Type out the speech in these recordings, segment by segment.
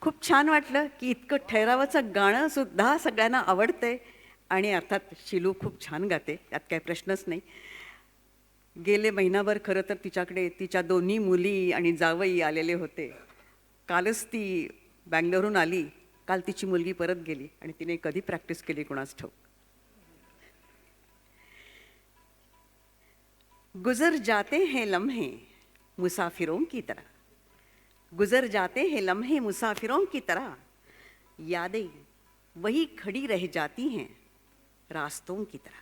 खूप छान वाटलं की इतकं ठहरावाचं गाणं सुद्धा सगळ्यांना आवडतंय आणि अर्थात शिलू खूप छान गाते, त्यात काही प्रश्नच नाही. गेले महिनाभर खरं तर तिच्याकडे तिच्या दोन्ही मुली आणि जावई आलेले होते. कालच ती बंगलोरहून आली. काल तिची मुलगी परत गेली आणि तिने कधी प्रॅक्टिस केली कुणास ठाऊक. गुजर जाते हैं लम्हे मुसाफिरों की तरह, गुजर जाते हैं लम्हे मुसाफिरों की तरह, यादें वही खड़ी रह जाती हैं रास्तों की तरह.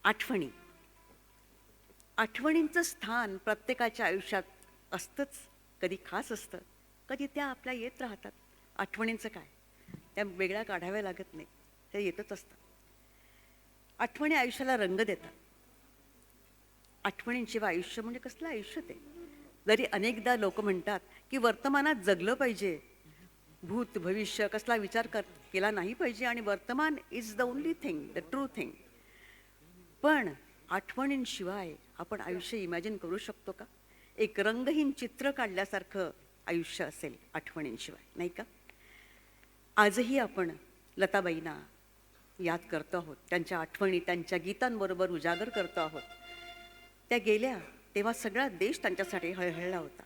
आठवणी, आठवणींचं स्थान प्रत्येकाच्या आयुष्यात असतंच. कधी खास असतं, कधी त्या आपल्या येत राहतात. आठवणींचं काय, त्या वेगळ्या काढाव्या लागत नाही, त्या येतच असतात. आठवणी आयुष्याला रंग देतात. आठवणींशिवाय आयुष्य म्हणजे कसलं आयुष्य ते. जरी अनेकदा लोक म्हणतात की वर्तमानात जगलं पाहिजे, भूत भविष्य कसला विचार केला नाही पाहिजे आणि वर्तमान is the only thing, the true thing. पण आठवणींशिवाय आपण आयुष्य इमॅजिन करू शकतो का? एक रंगहीन चित्र काढल्यासारखं आयुष्य असेल आठवणींशिवाय, नाही का? आजही आपण लताबाईंना याद करतो आहोत, त्यांच्या आठवणी त्यांच्या गीतांबरोबर उजागर करतो आहोत. त्या गेल्या तेव्हा सगळा देश त्यांच्यासाठी हळहळला होता.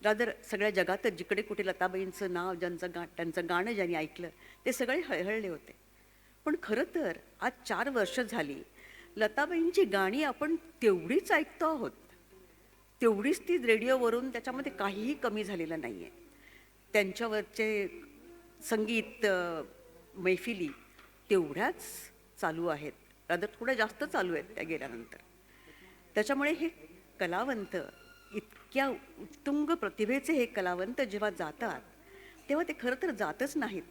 रादर सगळ्या जगातच जिकडे कुठे लताबाईंचं नाव त्यांचं गाणं ज्यांनी ऐकलं ते सगळे हळहळले होते. पण खरं तर आज 4 वर्ष झाली लताबाईंची गाणी आपण तेवढीच ऐकतो आहोत, तेवढीच ती रेडिओवरून, त्याच्यामध्ये काहीही कमी झालेलं नाही आहे. त्यांच्यावरचे संगीत मैफिली तेवढ्याच चालू आहेत, रादर थोड्या जास्त चालू आहेत त्या गेल्यानंतर. त्याच्यामुळे हे कलावंत, इतक्या उत्तुंग प्रतिभेचे हे कलावंत जेव्हा जातात तेव्हा ते खरं तर जातच नाहीत.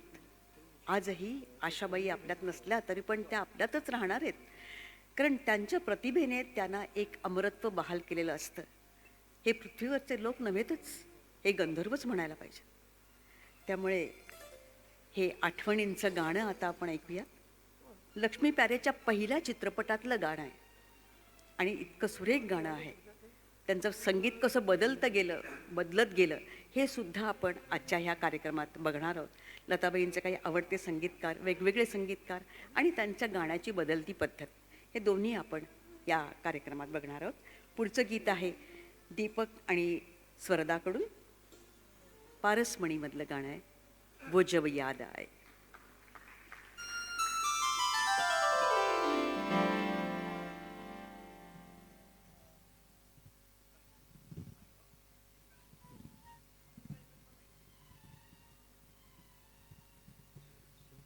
आजही आशाबाई आपल्यात नसल्या तरी पण त्या आपल्यातच राहणार आहेत, कारण त्यांच्या प्रतिभेने त्यांना एक अमरत्व बहाल केलेलं असतं. हे पृथ्वीवरचे लोक नव्हेतच, हे गंधर्वच म्हणायला पाहिजे. त्यामुळे हे आठवणींचं गाणं आता आपण ऐकूया. लक्ष्मी प्यारेच्या पहिल्या चित्रपटातलं गाणं आहे आणि इतकं सुरेख गाणं आहे. त्यांचं संगीत कसं बदलत गेलं हे सुद्धा आपण आजच्या ह्या कार्यक्रमात बघणार आहोत. लताबाईंचे काही आवडते संगीतकार, वेगवेगळे संगीतकार आणि त्यांच्या गाण्याची बदलती पद्धत, हे दोन्ही आपण या कार्यक्रमात बघणार आहोत. पुढचं गीत आहे दीपक आणि स्वरदाकडून, पारसमणीमधलं गाणं आहे, वो जब याद आए.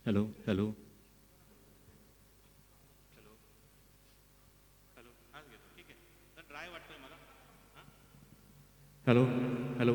Hello hello hello hello